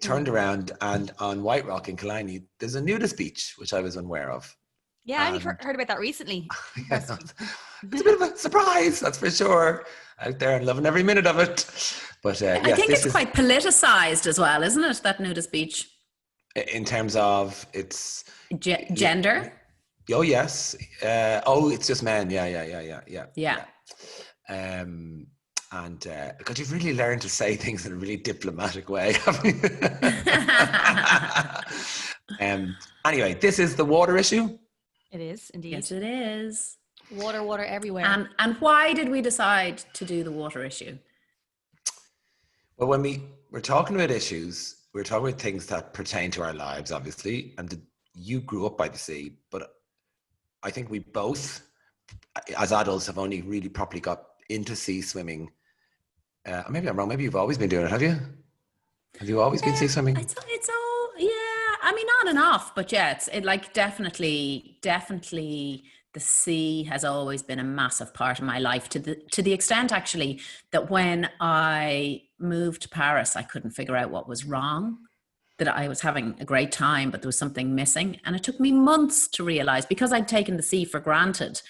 turned around, and on White Rock in Killiney, there's a nudist beach, which I was unaware of. Yeah, I've heard about that recently. Yeah, it's a bit of a surprise, that's for sure. Out there and loving every minute of it. But I think it's quite politicized as well, isn't it? That nudist beach. In terms of its gender. Oh yes. It's just men. Yeah. And because you've really learned to say things in a really diplomatic way, haven't you? Anyway, this is the water issue. It is indeed. Yes, it is. Water everywhere. And why did we decide to do the water issue? Well, when we're talking about issues, we're talking about things that pertain to our lives, obviously. And you grew up by the sea, but I think we both, as adults, have only really properly got into sea swimming. Maybe I'm wrong. Maybe you've always been doing it, have you? Have you always been sea swimming? It's all, yeah. I mean, on and off, but yeah, definitely the sea has always been a massive part of my life, to the extent actually that when I moved to Paris, I couldn't figure out what was wrong, that I was having a great time, but there was something missing. And it took me months to realize, because I'd taken the sea for granted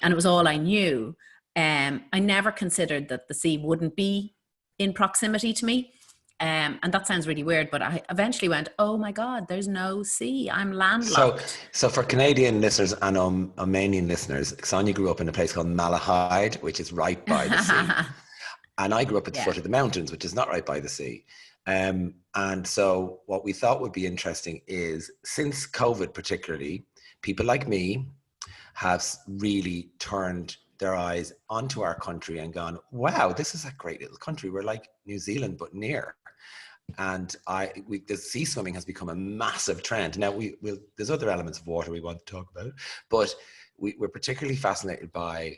and it was all I knew. I never considered that the sea wouldn't be in proximity to me. And that sounds really weird, but I eventually went, oh my God, there's no sea. I'm landlocked. So for Canadian listeners and Romanian listeners, Sonia grew up in a place called Malahide, which is right by the sea. And I grew up at the foot of the mountains, which is not right by the sea. And so what we thought would be interesting is, since COVID particularly, people like me have really turned their eyes onto our country and gone, wow, this is a great little country. We're like New Zealand, but near. And the sea swimming has become a massive trend. Now, there's other elements of water we want to talk about, but we're particularly fascinated by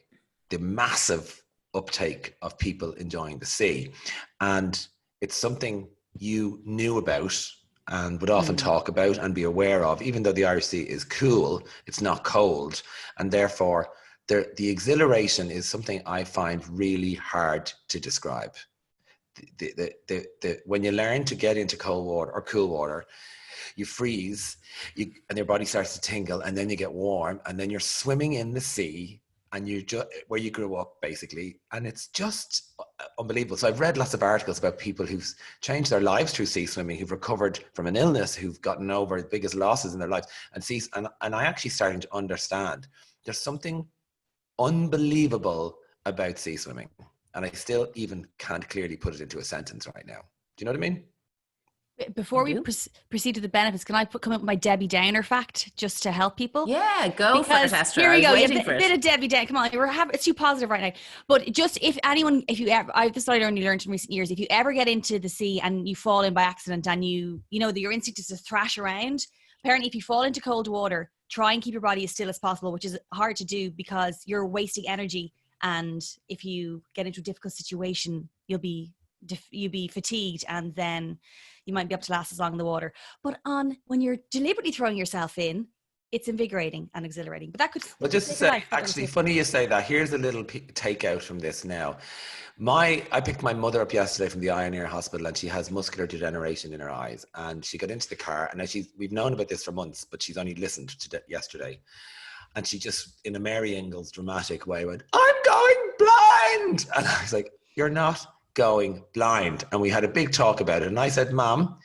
the massive uptake of people enjoying the sea. And it's something you knew about and would often talk about and be aware of. Even though the Irish Sea is cool, it's not cold. And therefore, the exhilaration is something I find really hard to describe. When you learn to get into cold water or cool water, you freeze, and your body starts to tingle, and then you get warm, and then you're swimming in the sea, and you just where you grew up basically, and it's just unbelievable. So I've read lots of articles about people who've changed their lives through sea swimming, who've recovered from an illness, who've gotten over the biggest losses in their lives, and I actually starting to understand there's something unbelievable about sea swimming. And I still even can't clearly put it into a sentence right now. Do you know what I mean? Before we proceed to the benefits, can I come up with my Debbie Downer fact just to help people? Yeah, go for it, Esther. Here we go. A bit of Debbie Downer. Come on, it's too positive right now. But just this I only learned in recent years, if you ever get into the sea and you fall in by accident and you know that your instinct is to thrash around, apparently if you fall into cold water, try and keep your body as still as possible, which is hard to do because you're wasting energy. And if you get into a difficult situation, you'll be fatigued, and then you might be able to last as long in the water. But when you're deliberately throwing yourself in, it's invigorating and exhilarating. But that could. Well, just to say, actually, funny you say that. Here's a little takeout from this now. I picked my mother up yesterday from the Eye and Ear Hospital, and she has muscular degeneration in her eyes. And she got into the car, and we've known about this for months, but she's only listened to yesterday. And she just, in a Mary Ingalls dramatic way, went, I'm going blind. And I was like, you're not going blind. And we had a big talk about it. And I said, Mom,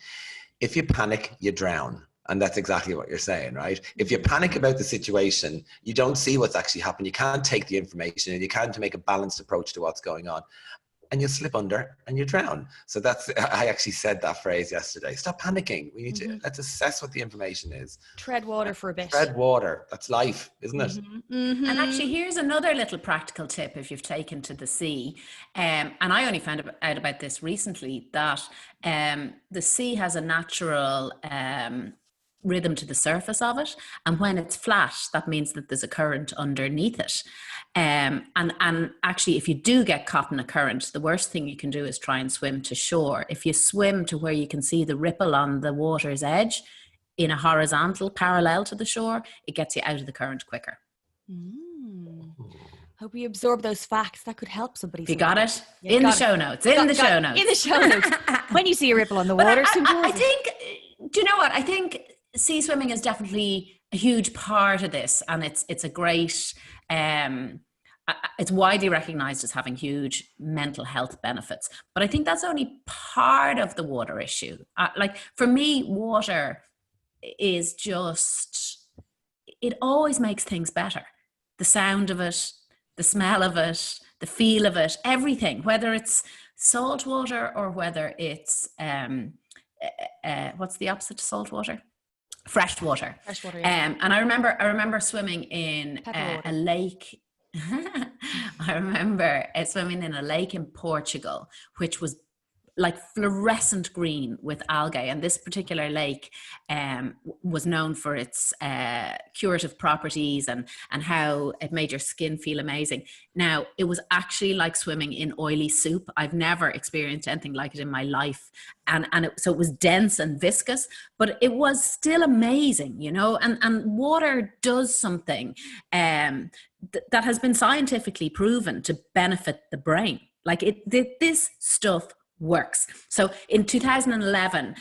if you panic, you drown. And that's exactly what you're saying, right? If you panic about the situation, you don't see what's actually happened. You can't take the information, and you can't make a balanced approach to what's going on. And you slip under and you drown. So I actually said that phrase yesterday. Stop panicking. We need to, let's assess what the information is. Tread water for a bit. Tread water. That's life, isn't it? And actually, here's another little practical tip if you've taken to the sea. And I only found out about this recently, that the sea has a natural rhythm to the surface of it, and when it's flat, that means that there's a current underneath it. And actually, if you do get caught in a current, the worst thing you can do is try and swim to shore. If you swim to where you can see the ripple on the water's edge in a horizontal parallel to the shore, it gets you out of the current quicker. Hope you absorb those facts. That could help somebody. You got it? Yeah, in the got show it. notes. In the show notes. In the show notes. When you see a ripple on the But water, I think, do you know what? I think sea swimming is definitely a huge part of this, and it's a great, it's widely recognized as having huge mental health benefits. But I think that's only part of the water issue. Like for me, water is just, it always makes things better. The sound of it, the smell of it, the feel of it, everything, whether it's salt water or whether it's, what's the opposite to salt water? Fresh water. Fresh water, yeah. And I remember swimming in a lake. I remember swimming in a lake in Portugal, which was like fluorescent green with algae, and this particular lake was known for its curative properties and how it made your skin feel amazing. Now, it was actually like swimming in oily soup. I've never experienced anything like it in my life, so it was dense and viscous, but it was still amazing, you know. And water does something that has been scientifically proven to benefit the brain. Like this stuff works. So in 2011,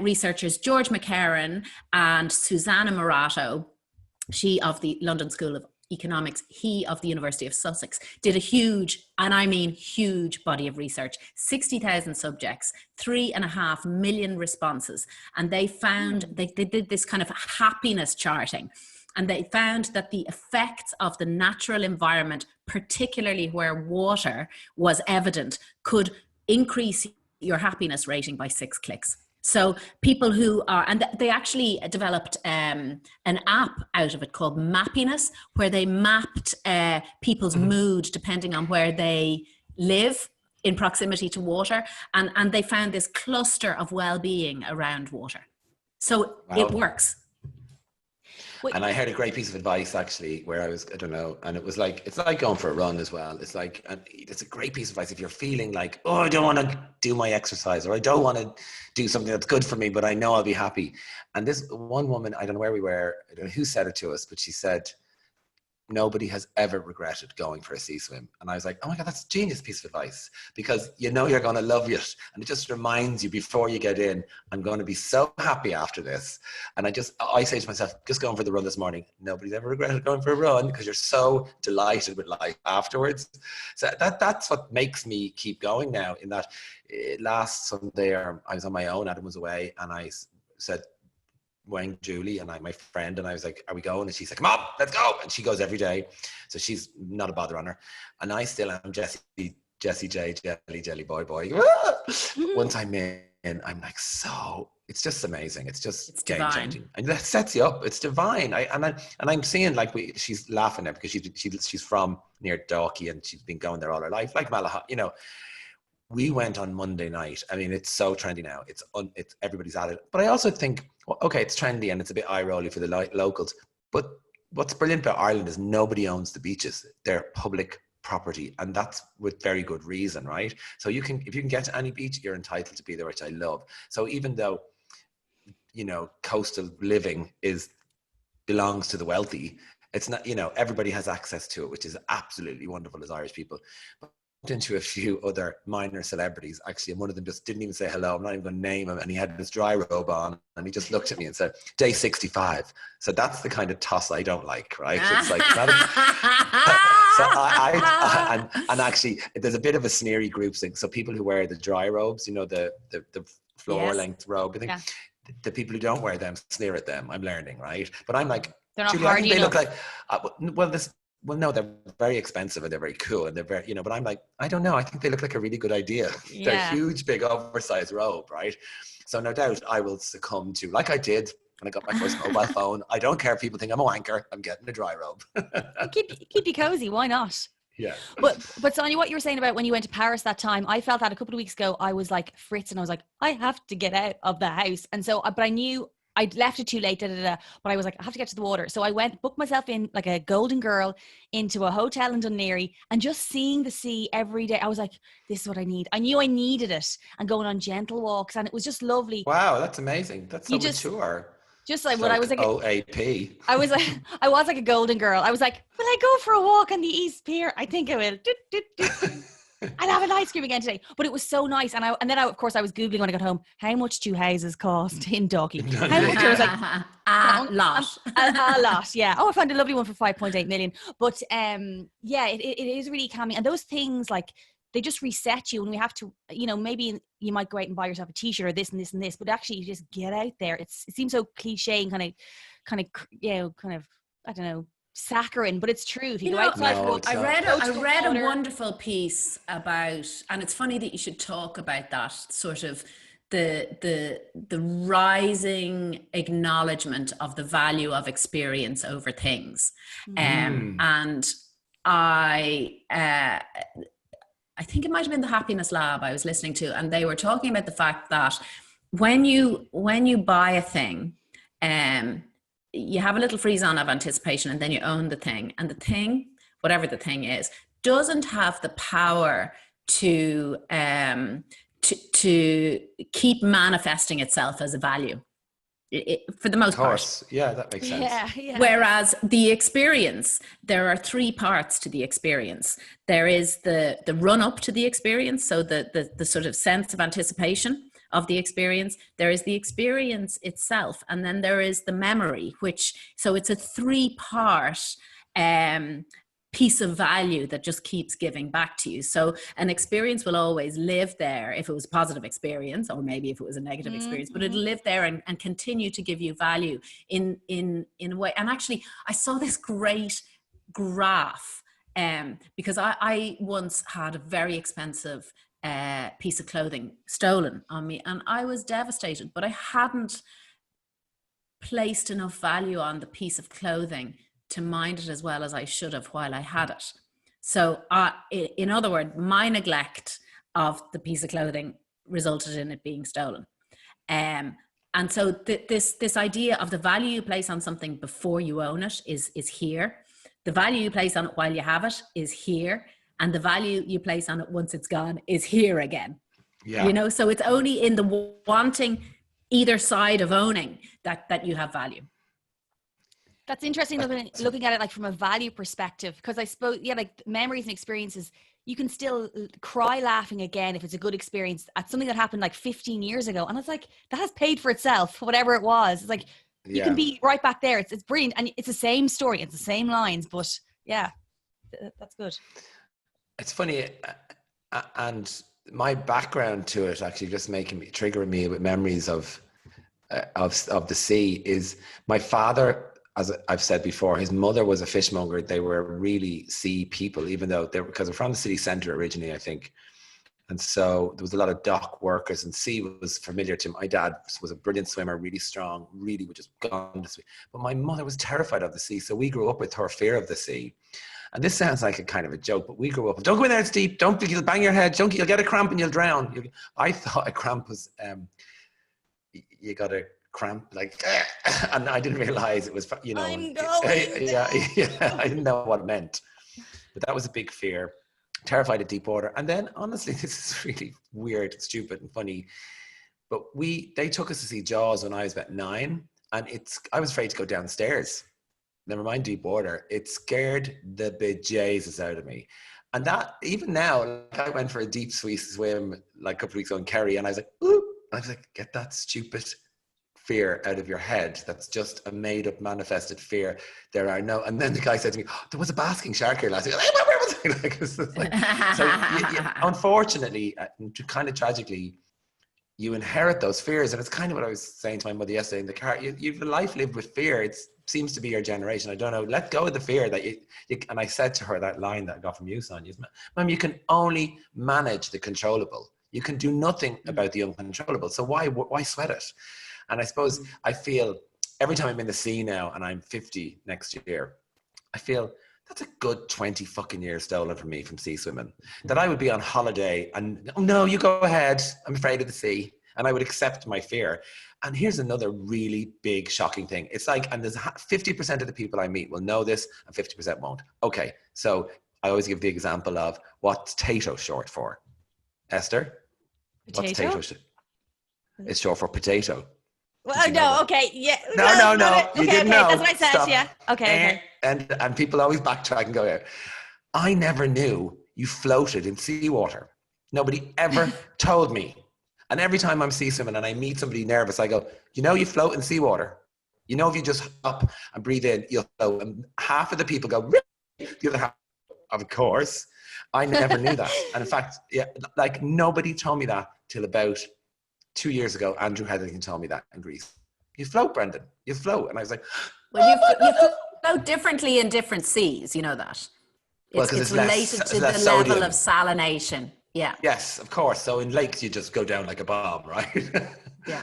researchers George McCarran and Susanna Morato, she of the London School of Economics, he of the University of Sussex, did a huge, and I mean huge, body of research, 60,000 subjects, 3.5 million responses. And they found, they did this kind of happiness charting. And they found that the effects of the natural environment, particularly where water was evident, could increase your happiness rating by 6 clicks. So people who are, and they actually developed an app out of it called Mappiness, where they mapped people's mood depending on where they live in proximity to water. And they found this cluster of well-being around water. So it works. And I heard a great piece of advice actually where I don't know, and it was like, it's like going for a run as well. It's like, it's a great piece of advice if you're feeling like, oh, I don't want to do my exercise, or I don't want to do something that's good for me, but I know I'll be happy. And this one woman, I don't know where we were, I don't know who said it to us, but she said, nobody has ever regretted going for a sea swim. And I was like, oh my God, that's a genius piece of advice, because you know you're going to love it. And it just reminds you before you get in, I'm going to be so happy after this. And I say to myself, just going for the run this morning, nobody's ever regretted going for a run, because you're so delighted with life afterwards. So that's what makes me keep going now. In that last Sunday, I was on my own, Adam was away, and I said, Wayne, Julie, and my friend, and I was like, are we going? And she's like, come on, let's go. And she goes every day. So she's not a bother on her. And I still am Jessie J, jelly boy. Once I'm in, I'm like, so it's just amazing. It's game changing. And that sets you up. It's divine. I'm seeing, like, she's laughing there because she's from near Dalkey and she's been going there all her life, like Malahide, you know. We went on Monday night. I mean, it's so trendy now. It's everybody's at it. But I also think, okay, it's trendy and it's a bit eye-rolly for the locals. But what's brilliant about Ireland is nobody owns the beaches. They're public property, and that's with very good reason, right? So if you can get to any beach, you're entitled to be there, which I love. So even though, you know, coastal living belongs to the wealthy, it's not, you know, everybody has access to it, which is absolutely wonderful as Irish people. But into a few other minor celebrities actually, and one of them just didn't even say hello. I'm not even going to name him, and he had his dry robe on and he just looked at me and said, day 65. So that's the kind of toss I don't like, right? It's like and actually there's a bit of a sneery group thing. So people who wear the dry robes, you know, the floor length robe, I think the people who don't wear them sneer at them. I'm learning, right? But I'm like, they're not Julie, hardy I think they enough. look like well, no, they're very expensive and they're very cool and they're very, you know, but I'm like, I don't know. I think they look like a really good idea. Yeah. They're huge, big, oversized robe, right? So no doubt I will succumb to, like I did when I got my first mobile phone. I don't care if people think I'm a wanker. I'm getting a dry robe. keep you cozy. Why not? Yeah. But Sonia, what you were saying about when you went to Paris that time, I felt that a couple of weeks ago. I was like Fritz, and I was like, I have to get out of the house. And so, but I knew I'd left it too late, but I was like, I have to get to the water. So I booked myself in like a golden girl into a hotel in Dunleary, and just seeing the sea every day, I was like, this is what I need. I knew I needed it, and going on gentle walks, and it was just lovely. Wow, that's amazing. That's so mature. Just like when I was like OAP. I was like a golden girl. I was like, will I go for a walk on the East Pier? I think I will. I'll have an ice cream again today. But it was so nice. And then of course I was Googling when I got home, how much do houses cost in Dalkey? How much? I was like, a lot. a lot, yeah. Oh, I found a lovely one for 5.8 million. But yeah, it is really calming. And those things, like, they just reset you, and we have to, you know, maybe you might go out and buy yourself a t-shirt or this and this and this, but actually you just get out there. It seems so cliche and kind of, you know, kind of, I don't know, saccharine, but it's true. If you go outside for a walk, I read a wonderful piece about, and it's funny that you should talk about that, sort of the rising acknowledgement of the value of experience over things. And I think it might have been the Happiness Lab I was listening to, and they were talking about the fact that when you buy a thing, you have a little freeze-on of anticipation, and then you own the thing, and the thing, whatever the thing is, doesn't have the power to keep manifesting itself as a value. For the most part. Yeah, that makes sense. Yeah. Whereas the experience, there are three parts to the experience. There is the run up to the experience, so the sort of sense of anticipation of the experience. There is the experience itself, and then there is the memory, so it's a three-part piece of value that just keeps giving back to you. So an experience will always live there if it was a positive experience, or maybe if it was a negative experience, but it'll live there and continue to give you value in a way. And actually, I saw this great graph because I once had a very expensive piece of clothing stolen on me, and I was devastated, but I hadn't placed enough value on the piece of clothing to mind it as well as I should have while I had it. So in other words, my neglect of the piece of clothing resulted in it being stolen. And so this idea of the value you place on something before you own it is here. The value you place on it while you have it is here. And the value you place on it once it's gone is here again. Yeah. You know, so it's only in the wanting either side of owning that you have value. That's interesting looking at it like from a value perspective, because I suppose, yeah, like memories and experiences, you can still cry laughing again if it's a good experience at something that happened like 15 years ago. And it's like, that has paid for itself, whatever it was. It's like, you can be right back there. It's brilliant. And it's the same story. It's the same lines, but yeah, that's good. It's funny. And my background to it actually just triggering me with memories of the sea is my father. As I've said before, his mother was a fishmonger. They were really sea people, even though because they're from the city centre originally, I think. And so there was a lot of dock workers, and sea was familiar to him. My dad was a brilliant swimmer, really strong, really would just go on to swim. But my mother was terrified of the sea. So we grew up with her fear of the sea. And this sounds like a kind of a joke, but we grew up, don't go in there, it's deep. You'll bang your head. You'll get a cramp and you'll drown. I thought a cramp was, you got a cramp, like, and I didn't realize it was, you know, I'm going yeah, I didn't know what it meant, but that was a big fear. Terrified of deep water. And then honestly, this is really weird, stupid and funny, but they took us to see Jaws when I was about 9, and I was afraid to go downstairs, never mind deep water. It scared the bejesus out of me. And that, even now, like, I went for a deep swim like a couple of weeks ago in Kerry, and I was like, ooh, and I was like, get that stupid fear out of your head. That's just a made up manifested fear. There are no, and then the guy said to me, oh, there was a basking shark here last week. Where was it? Like, so unfortunately, kind of tragically, you inherit those fears. And it's kind of what I was saying to my mother yesterday in the car. You've a life lived with fear. It seems to be your generation. I don't know. Let go of the fear that you and I said to her that line that I got from you, Sonia, Mum, you can only manage the controllable. You can do nothing about the uncontrollable. So why sweat it? And I suppose I feel every time I'm in the sea now, and I'm 50 next year, I feel that's a good 20 fucking years stolen from me from sea swimming. That I would be on holiday and, oh no, you go ahead, I'm afraid of the sea. And I would accept my fear. And here's another really big, shocking thing. It's like, and there's 50% of the people I meet will know this and 50% won't. Okay, so I always give the example of what's tato short for? Esther? Potato? What's tato? It's short for potato. Well, no, okay, yeah. No. You didn't know. That's what I said. Stop. Yeah. Okay. And people always backtrack and go here. I never knew you floated in seawater. Nobody ever told me. And every time I'm sea swimming and I meet somebody nervous, I go, you float in seawater. If you just up and breathe in, you'll float. And half of the people go, really? The other half, of course. I never knew that. And in fact, like nobody told me that till about 2 years ago. Andrew Hetherington told me that in Greece. You float, Brendan. You float. And I was like, well, you float differently in different seas. You know that. It's related to the level of salination. Yeah. Yes, of course. So in lakes, you just go down like a bomb, right? Yeah.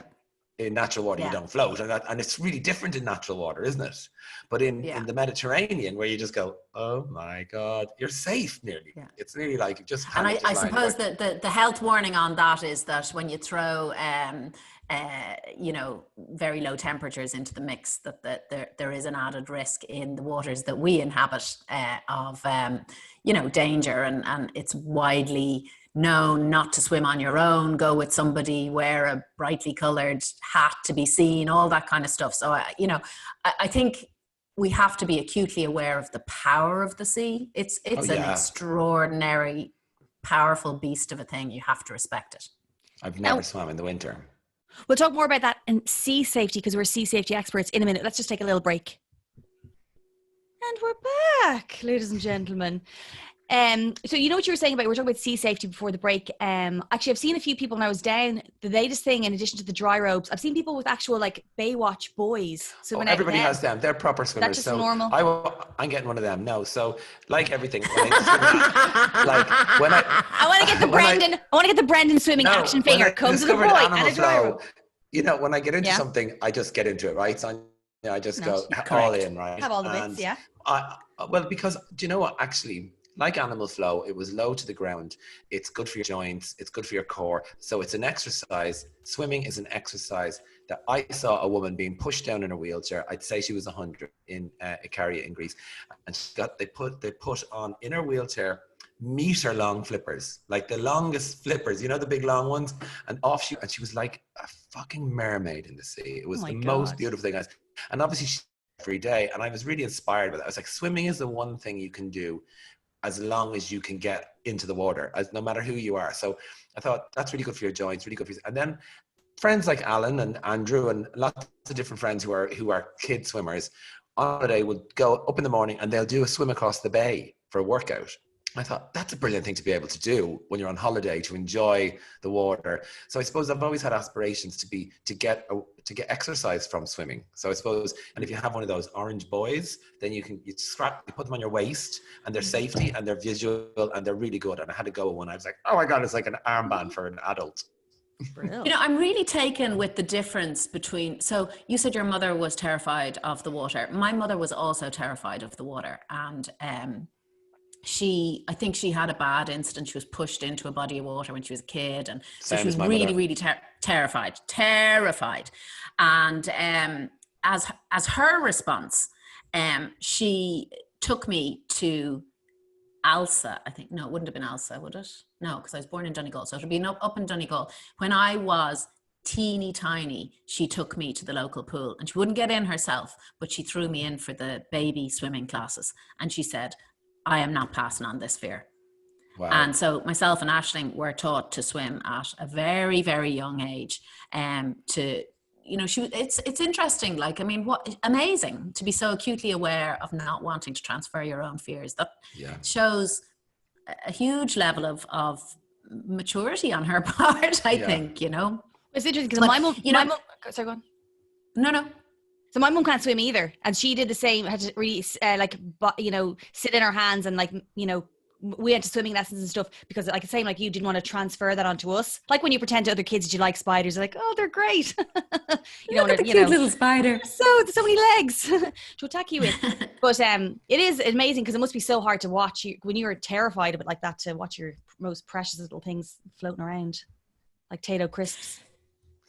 In natural water, you don't float. And it's really different in natural water, isn't it? But in the Mediterranean, where you just go, oh my God, you're safe nearly. Yeah. It's really like you just... And I suppose that the health warning on that is that when you throw, very low temperatures into the mix, that there is an added risk in the waters that we inhabit of, danger. And it's widely known not to swim on your own, go with somebody, wear a brightly colored hat to be seen, all that kind of stuff. So, I think we have to be acutely aware of the power of the sea. It's an extraordinary, powerful beast of a thing. You have to respect it. I've never swam in the winter. We'll talk more about that and sea safety because we're sea safety experts in a minute. Let's just take a little break. And we're back, ladies and gentlemen. So you know what you were saying about, we were talking about sea safety before the break. Actually, I've seen a few people when I was down, the latest thing, in addition to the dry ropes, I've seen people with actual like Baywatch buys. So everybody has them. They're proper swimmers. That's just so normal. I'm getting one of them. No. So like everything, I want to get the Brendan swimming action figure. Comes with a boy and a dry rope. When I get into something, I just get into it, right? So I just go all in, right? Have all the bits, yeah. Because do you know what? Actually, like animal flow, it was low to the ground. It's good for your joints. It's good for your core. So it's an exercise. Swimming is an exercise that I saw a woman being pushed down in a wheelchair. I'd say she was 100 in Icaria in Greece, and they put on in her wheelchair meter long flippers, like the longest flippers, the big long ones, and and she was like a fucking mermaid in the sea. It was most beautiful thing. And obviously she every day, and I was really inspired by that. I was like, swimming is the one thing you can do as long as you can get into the water, no matter who you are. So I thought that's really good for your joints, really good for you. And then friends like Alan and Andrew and lots of different friends who are kid swimmers on holiday would go up in the morning and they'll do a swim across the bay for a workout. I thought that's a brilliant thing to be able to do when you're on holiday, to enjoy the water. So I suppose I've always had aspirations to get exercise from swimming. So I suppose, and if you have one of those orange buoys, then you put them on your waist, and they're safety and they're visual and they're really good. And I had to go with one. I was like, oh my God, it's like an armband for an adult. I'm really taken with the difference between, so you said your mother was terrified of the water. My mother was also terrified of the water. And, I think she had a bad incident. She was pushed into a body of water when she was a kid, and so she was really, really terrified. And as her response, she took me to Alsa. I think no, it wouldn't have been Alsa, would it? No, because I was born in Donegal, so it would be up in Donegal. When I was teeny tiny, she took me to the local pool, and she wouldn't get in herself, but she threw me in for the baby swimming classes, and she said, I am not passing on this fear. Wow. And so myself and Aisling were taught to swim at a very, very young age. It's interesting. Like, I mean, what amazing to be so acutely aware of not wanting to transfer your own fears. That shows a huge level of maturity on her part, I think, It's interesting because my mom, sorry, go on. No. So my mum can't swim either, and she did the same. Had to really sit in her hands, and we went to swimming lessons and stuff because, like, same like you, didn't want to transfer that onto us. Like when you pretend to other kids that you like spiders, they're like, oh, they're great. Look at the cute little spider. So many legs to attack you with. But it is amazing because it must be so hard to watch when you were terrified of it like that, to watch your most precious little things floating around like Tayto crisps.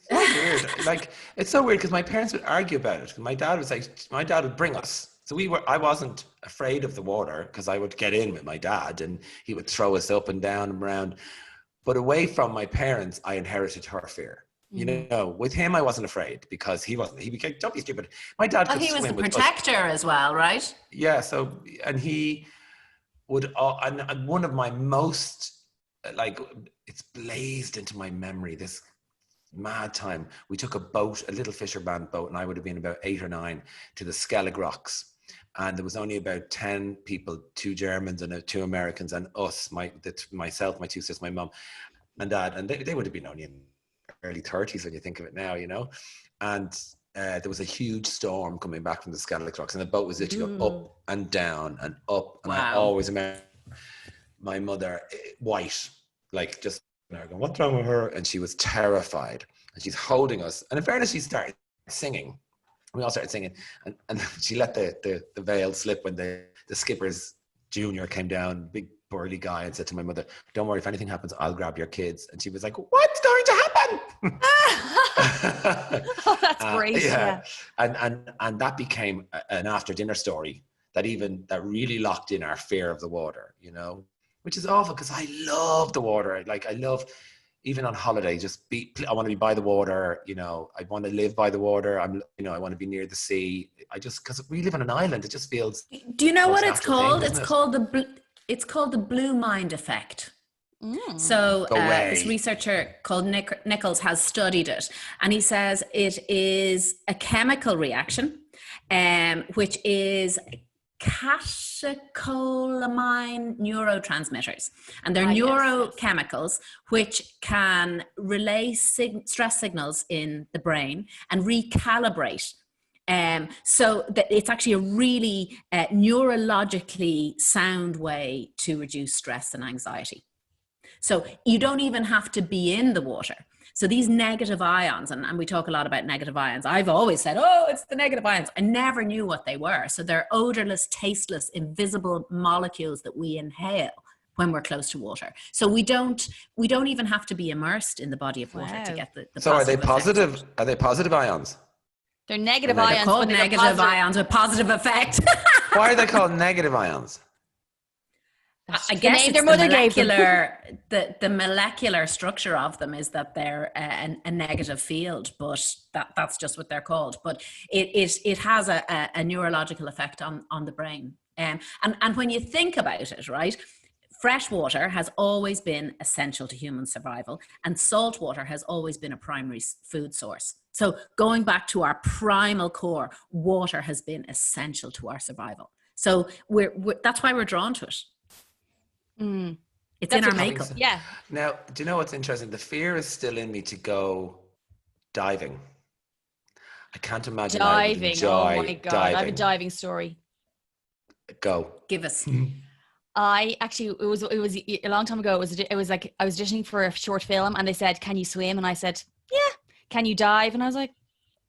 So weird. Like, it's so weird because my parents would argue about it. My dad would bring us. So I wasn't afraid of the water because I would get in with my dad and he would throw us up and down and around. But away from my parents, I inherited her fear. You know, with him, I wasn't afraid because he wasn't. He became, don't be stupid. My dad could he was swim the with protector as well, right? Yeah. So, and he would, and one of my most, like, it's blazed into my memory, this mad time. We took a boat, a little fisherman boat, and I would have been about 8 or 9, to the Skellig Rocks. And there was only about 10 people, 2 Germans and 2 Americans, and us, myself, my 2 sisters, my mum and dad. And they would have been only in early 30s when you think of it now, you know. And there was a huge storm coming back from the Skellig Rocks, and the boat was literally going up and down and up. And I always remember my mother, white, like just going, what's wrong with her? And she was terrified. And she's holding us. And in fairness, she started singing. We all started singing, and she let the veil slip when the skipper's junior came down, big burly guy, and said to my mother, "Don't worry, if anything happens, I'll grab your kids." And she was like, "What's going to happen?" Oh, that's great. Yeah. And that became an after dinner story that really locked in our fear of the water, you know, which is awful because I love the water. Like, I love, even on holiday, I want to be by the water, you know, I want to live by the water. I want to be near the sea. Because we live on an island, it just feels. Do you know what it's called? It's called the blue mind effect. So this researcher called Nichols has studied it, and he says it is a chemical reaction, which is catecholamine neurotransmitters, and they're neurochemicals which can relay stress signals in the brain and recalibrate. So that it's actually a really neurologically sound way to reduce stress and anxiety. So you don't even have to be in the water. So these negative ions, and we talk a lot about negative ions. I've always said, oh, it's the negative ions. I never knew what they were. So they're odorless, tasteless, invisible molecules that we inhale when we're close to water. So we don't even have to be immersed in the body of water to get the So are they positive? Are they positive ions? They're negative ions. They're called negative ions with positive effect. Why are they called negative ions? I guess it's the molecular structure of them is that they're a negative field, but that's just what they're called. But it has a neurological effect on the brain. And when you think about it, right, fresh water has always been essential to human survival, and salt water has always been a primary food source. So going back to our primal core, water has been essential to our survival. So that's why we're drawn to it. It's in our makeup. Yeah. Now, do you know what's interesting? The fear is still in me to go diving. I can't imagine diving. Oh my God. Diving. I have a diving story. Go. Give us. I actually, it was a long time ago. It was like I was auditioning for a short film, and they said, "Can you swim?" And I said, "Yeah." "Can you dive?" And I was like,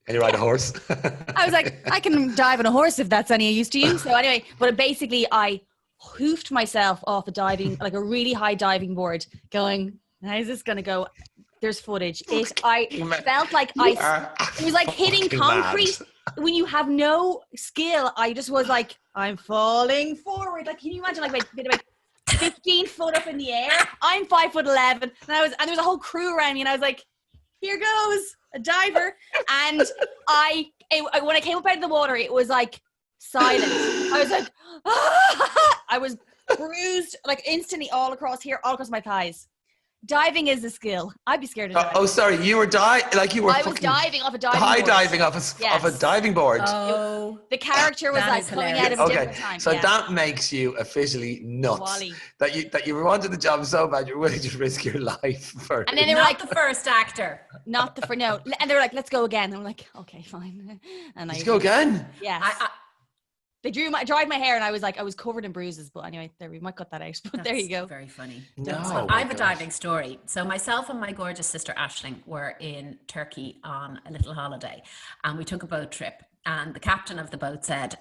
"Can you ride a horse?" I was like, "I can dive on a horse if that's any use to you." So anyway, but basically, I hoofed myself off a really high diving board, going, "How is this going to go?" There's footage. I felt like it was like hitting concrete. Mad. When you have no skill, I just was like, I'm falling forward. Like, can you imagine, like 15 foot up in the air? I'm 5'11", and there was a whole crew around me, and I was like, here goes a diver. And when I came up out of the water, it was like silent. I was like, ah! I was bruised, like instantly all across my thighs. Diving is a skill. I'd be scared of diving. Oh, sorry. You were I was diving off a diving board. High diving off a diving board. Oh, the character was like coming out of a different time. So that makes you officially nuts. Wally. That you wanted the job so bad you're willing to risk your life for it. And then they were like the first actor. Not the first, no. And they were like, let's go again. And I'm like, okay, fine. And let's go again? Yes. They dried my hair, and I was covered in bruises. But anyway, we might cut that out. But there you go. Very funny. No, I have a diving story. So myself and my gorgeous sister Aisling were in Turkey on a little holiday, and we took a boat trip. And the captain of the boat said,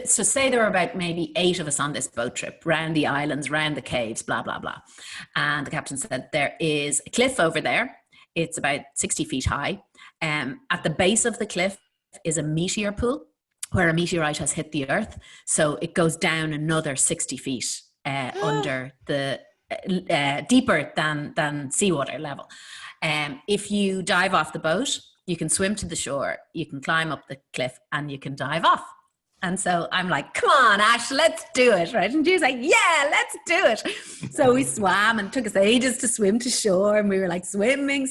so say there were about maybe 8 of us on this boat trip, round the islands, round the caves, blah, blah, blah. And the captain said, there is a cliff over there. It's about 60 feet high. At the base of the cliff is a meteor pool, where a meteorite has hit the earth. So it goes down another 60 feet under the deeper than seawater level. If you dive off the boat, you can swim to the shore, you can climb up the cliff, and you can dive off. And so I'm like, come on, Ash, let's do it, right? And she was like, yeah, let's do it. So we swam, and it took us ages to swim to shore, and we were like swimming.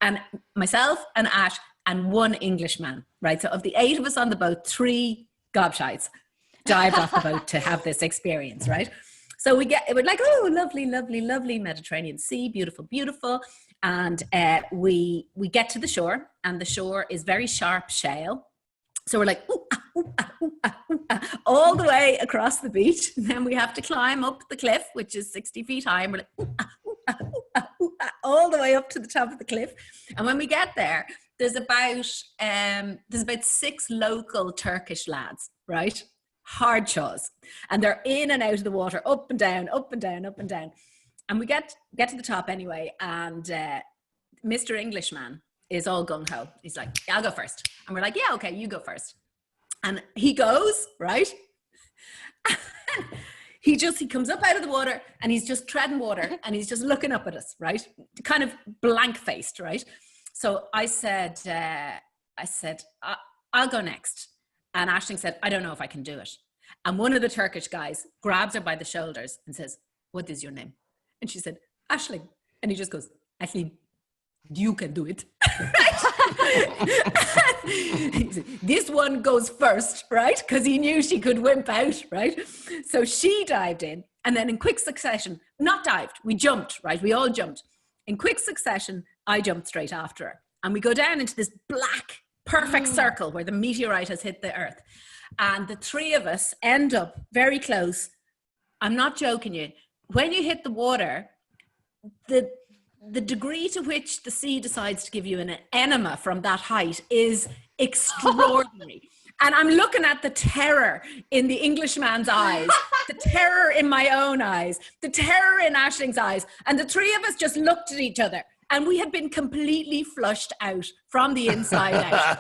And myself and Ash and one Englishman, right? So of the 8 of us on the boat, 3 gobshites dived off the boat to have this experience, right? So we're like, oh, lovely Mediterranean Sea, beautiful. And we get to the shore, and the shore is very sharp shale. So we're like, all the way across the beach. And then we have to climb up the cliff, which is 60 feet high. And we're like, all the way up to the top of the cliff. And when we get there, there's about 6 local Turkish lads, right? Hard chaws. And they're in and out of the water, up and down. And we get to the top anyway. And Mr. Englishman is all gung-ho. He's like, I'll go first. And we're like, yeah, okay, you go first. And he goes, right? He comes up out of the water, and he's just treading water, and he's just looking up at us, right? Kind of blank-faced, right? So I said, I'll go next. And Aisling said, I don't know if I can do it. And one of the Turkish guys grabs her by the shoulders and says, what is your name? And she said, Aisling. And he just goes, Aisling, you can do it. This one goes first, right? Because he knew she could wimp out, right? So she dived in, and then in quick succession, not dived, we jumped, right? We all jumped. In quick succession, I jumped straight after her. And we go down into this black, perfect circle where the meteorite has hit the earth. And the 3 of us end up very close. I'm not joking you. When you hit the water, the degree to which the sea decides to give you an enema from that height is extraordinary. And I'm looking at the terror in the Englishman's eyes, the terror in my own eyes, the terror in Aisling's eyes. And the 3 of us just looked at each other, and we had been completely flushed out from the inside out.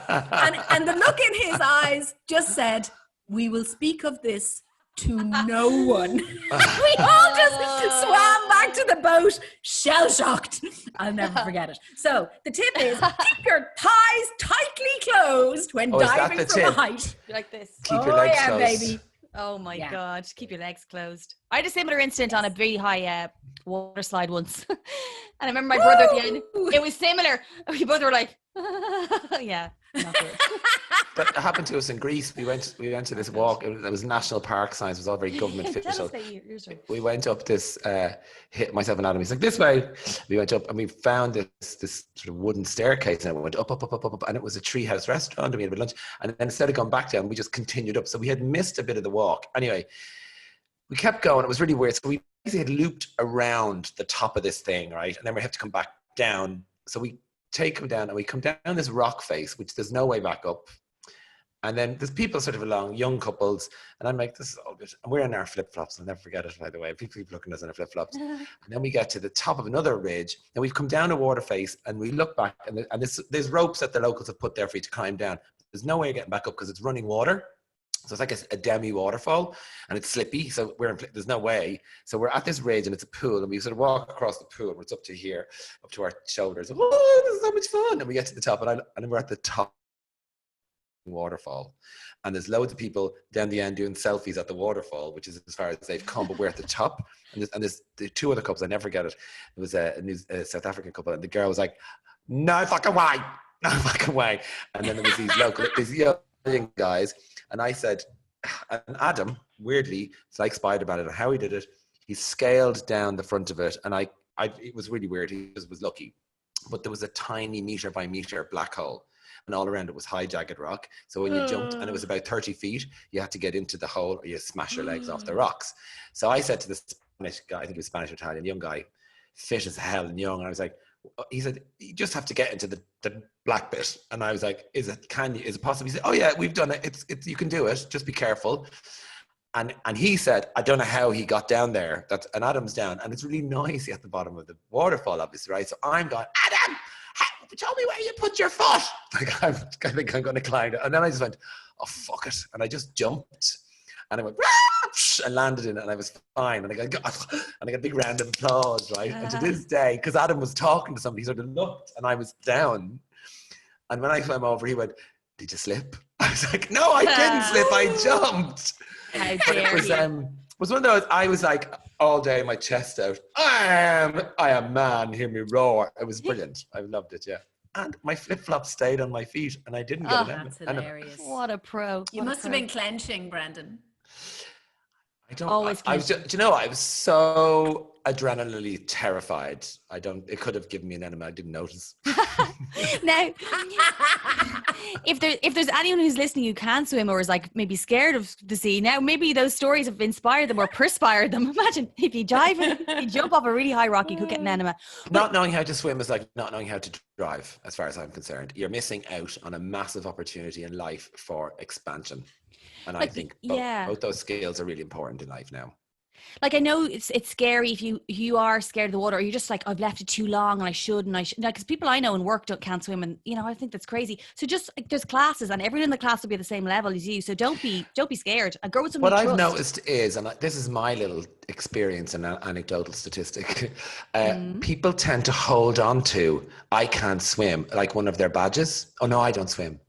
And the look in his eyes just said, we will speak of this to no one. We all just swam back to the boat, shell-shocked. I'll never forget it. So the tip is, keep your thighs tightly closed when diving from a height. Like this. Keep your legs closed. Baby. Oh my God, keep your legs closed. I had a similar incident on a really high water slide once. And I remember my brother at the end, it was similar. We both were like, yeah. Not good. That happened to us in Greece. We went to this walk. It was national park signs. It was all very government official. We went up this, hit myself and Adam. He's like, this way. We went up, and we found this sort of wooden staircase, and it went up, and it was a treehouse restaurant, and we had a lunch. And then instead of going back down, we just continued up. So we had missed a bit of the walk. Anyway, we kept going. It was really weird. So we basically had looped around the top of this thing, right? And then we have to come back down. So we take them down, and we come down this rock face, which there's no way back up. And then there's people sort of along, young couples, and I'm like, this is all good. And we're in our flip-flops. I'll never forget it, by the way. People keep looking at us in our flip-flops. And then we get to the top of another ridge, and we've come down a water face, and we look back, and there's ropes that the locals have put there for you to climb down. There's no way of getting back up because it's running water. So it's like a demi waterfall, and it's slippy. So there's no way. So we're at this ridge, and it's a pool, and we sort of walk across the pool, and it's up to here, up to our shoulders. Oh, this is so much fun! And we get to the top, and we're at the top waterfall, and there's loads of people down the end doing selfies at the waterfall, which is as far as they've come. But we're at the top, and there's the 2 other couples. I never forget it. It was a South African couple, and the girl was like, "No fucking way, no fucking way!" And then there was these young guys. And I said, and Adam, weirdly, it's like Spider-Man, I don't know how he did it. He scaled down the front of it, and it was really weird. He was lucky. But there was a tiny meter by meter black hole, and all around it was high jagged rock. So when you jumped, and it was about 30 feet, you had to get into the hole, or you smash your legs off the rocks. So I said to the Spanish guy, I think he was Spanish or Italian, young guy, fit as hell and young, and I was like, he said, you just have to get into the black bit. And I was like, is it possible? He said, oh yeah, we've done it. It's you can do it. Just be careful. And he said, I don't know how he got down there. And Adam's down, and it's really noisy at the bottom of the waterfall, obviously, right? So I'm going, Adam, tell me where you put your foot. Like, I think I'm going to climb it. And then I just went, oh, fuck it. And I just jumped. And I went, and landed in it, and I was fine. And I got a big round of applause, right? And to this day, because Adam was talking to somebody, he sort of looked, and I was down. And when I swam over, he went, "Did you slip?" I was like, "No, I didn't slip. I jumped." How But dare you. was one of those. I was like all day, my chest out. I am man. Hear me roar. It was brilliant. I loved it. Yeah. And my flip flops stayed on my feet, and I didn't get an enema. That's hilarious. What a pro. You must have been clenching, Brendan. I don't. Always I was. Do you know? I was so adrenaline terrified. It could have given me an enema. I didn't notice. Now, if there's anyone who's listening who can swim or is like maybe scared of the sea, now maybe those stories have inspired them or perspired them. Imagine if you dive and you jump off a really high rock, you could get an enema. Not knowing how to swim is like not knowing how to drive, as far as I'm concerned. You're missing out on a massive opportunity in life for expansion. And I think both those skills are really important in life now. Like, I know it's scary if you are scared of the water, or you're just like, I've left it too long and I should. Because people I know in work can't swim, and I think that's crazy. So just like, there's classes, and everyone in the class will be at the same level as you. So don't be scared. And go with somebody. What I've noticed is, and this is my little experience and anecdotal statistic, people tend to hold on to "I can't swim" like one of their badges. Oh no, I don't swim.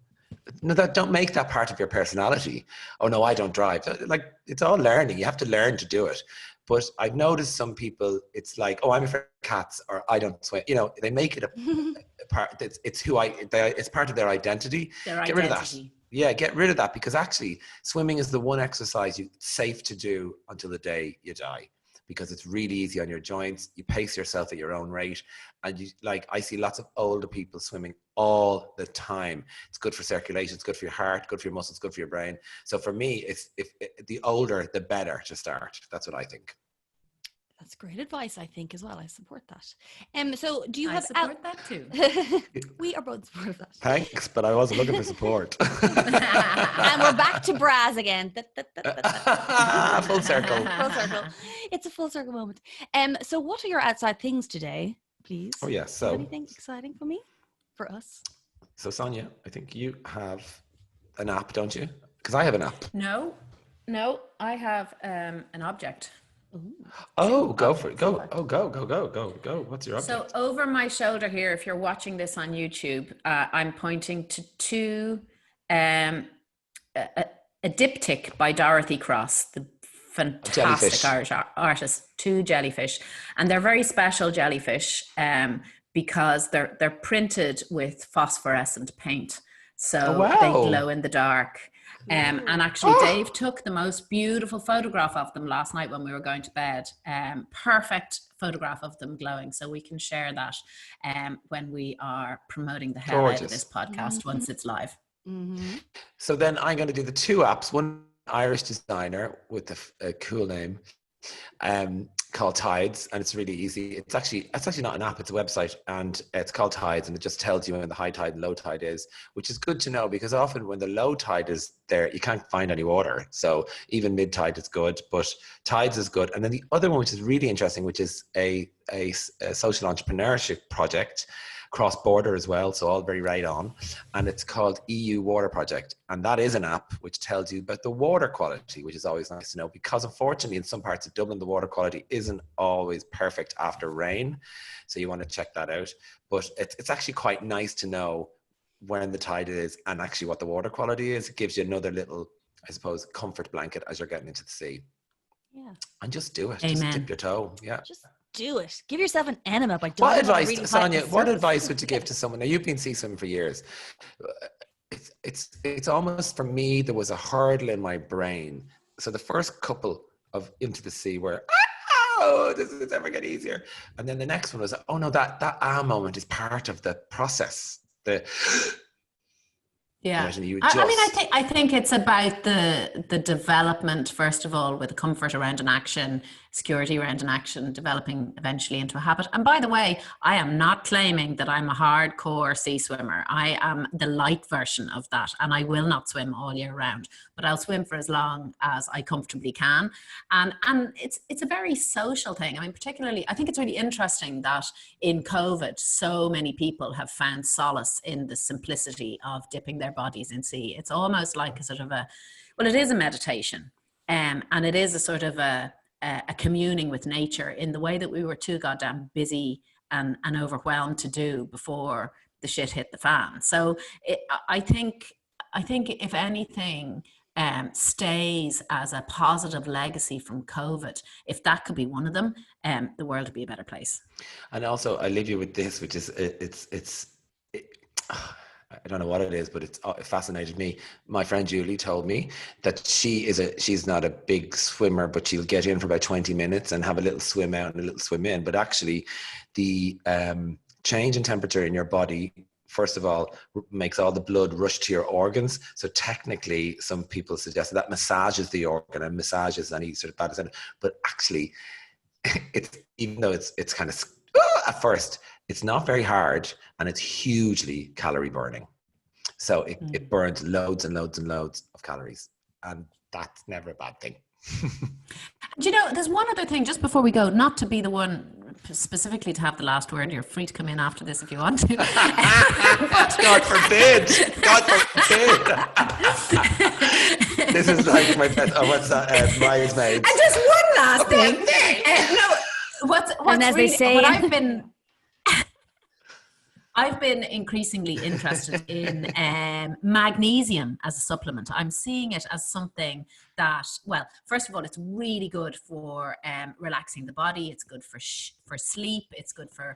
No, don't make that part of your personality. Oh no, I don't drive. Like, it's all learning. You have to learn to do it. But I've noticed some people, it's like, oh, I'm afraid of cats, or I don't swim. They make it a part. It's part of their identity. Get rid of that. Yeah, get rid of that, because actually swimming is the one exercise it's safe to do until the day you die, because it's really easy on your joints. You pace yourself at your own rate. And I see lots of older people swimming all the time. It's good for circulation. It's good for your heart, good for your muscles, good for your brain. So for me, if the older, the better to start. That's what I think. That's great advice, I think, as well. I support that. So do you I have... support that too. We are both supportive of that. Thanks, but I wasn't looking for support. And we're back to bras again. Full circle. Full circle. It's a full circle moment. So what are your outside things today, please? Oh, yeah. So anything exciting for me? For us? So, Sonia, I think you have an app, don't you? Because I have an app. No, I have an object. Ooh. Oh, go for it. Go. Oh, go. What's your object? So over my shoulder here, if you're watching this on YouTube, I'm pointing to two, a diptych by Dorothy Cross, the fantastic Irish artist, two jellyfish. And they're very special jellyfish because they're printed with phosphorescent paint. So they glow in the dark. And actually, Dave took the most beautiful photograph of them last night when we were going to bed. Perfect photograph of them glowing. So we can share that when we are promoting the hell out of this podcast once it's live. Mm-hmm. So then I'm going to do the two apps. One Irish designer with a cool name called Tides, and it's really easy. It's actually not an app, it's a website, and it's called Tides, and it just tells you when the high tide and low tide is, which is good to know, because often when the low tide is there, you can't find any water. So even mid tide is good, but Tides is good. And then the other one, which is really interesting, which is a social entrepreneurship project, cross-border as well, so all very right on, and it's called EU Water Project, and that is an app which tells you about the water quality, which is always nice to know, because unfortunately in some parts of Dublin the water quality isn't always perfect after rain, so you want to check that out. But it's actually quite nice to know when the tide is and actually what the water quality is. It gives you another little, I suppose, comfort blanket as you're getting into the sea. Yeah. And just do it. Amen. Just dip your toe. Yeah. Just do it. Give yourself an enema by What advice, Sonia? What advice would you give to someone? Now, you've been sea swimming for years. It's almost, for me, there was a hurdle in my brain. So the first couple of into the sea were, oh, this is ever get easier, and then the next one was, oh no, that moment is part of the process. Yeah, I think it's about the development, first of all, with comfort around an action, security around an action, developing eventually into a habit. And by the way, I am not claiming that I'm a hardcore sea swimmer. I am the light version of that, and I will not swim all year round, but I'll swim for as long as I comfortably can. And it's a very social thing. I mean, particularly, I think it's really interesting that in COVID, so many people have found solace in the simplicity of dipping their bodies in sea. It's almost like a sort of it is a meditation. And it is a sort of a communing with nature in the way that we were too goddamn busy and overwhelmed to do before the shit hit the fan. So I think if anything stays as a positive legacy from COVID, if that could be one of them, the world would be a better place. And also, I leave you with this, which is I don't know what it is, but it fascinated me. My friend Julie told me that she's not a big swimmer, but she'll get in for about 20 minutes and have a little swim out and a little swim in. But actually, the change in temperature in your body, first of all, makes all the blood rush to your organs. So technically, some people suggest that massages the organ and massages any sort of bad center. But actually, it's, even though it's kind of at first, it's not very hard, and it's hugely calorie burning. So it burns loads and loads and loads of calories, and that's never a bad thing. Do you know, there's one other thing just before we go, not to be the one specifically to have the last word. You're free to come in after this if you want to. God forbid. God forbid. This is like my pet. Oh, what's that? Bridesmaids. And just one last thing. What's and as really, they say, what I've been increasingly interested in magnesium as a supplement. I'm seeing it as something that, well, first of all, it's really good for relaxing the body. It's good for sleep. It's good for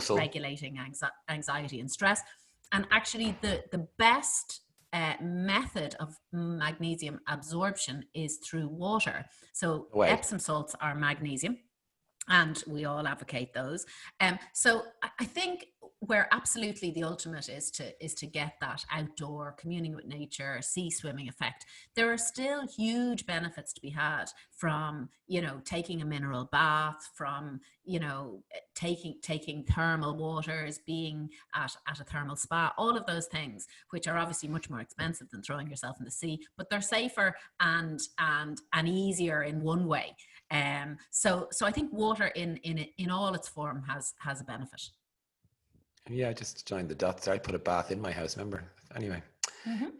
regulating anxiety and stress. And actually, the best method of magnesium absorption is through water. So Epsom salts are magnesium, and we all advocate those. So I think where absolutely the ultimate is to get that outdoor communing with nature, sea swimming effect. There are still huge benefits to be had from, taking a mineral bath, from, taking thermal waters, being at a thermal spa, all of those things, which are obviously much more expensive than throwing yourself in the sea, but they're safer and easier in one way. So I think water in all its form has a benefit. Yeah, just joined the dots. I put a bath in my house, remember? Anyway,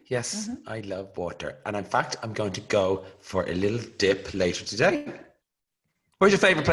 yes, I love water. And in fact, I'm going to go for a little dip later today. Where's your favorite place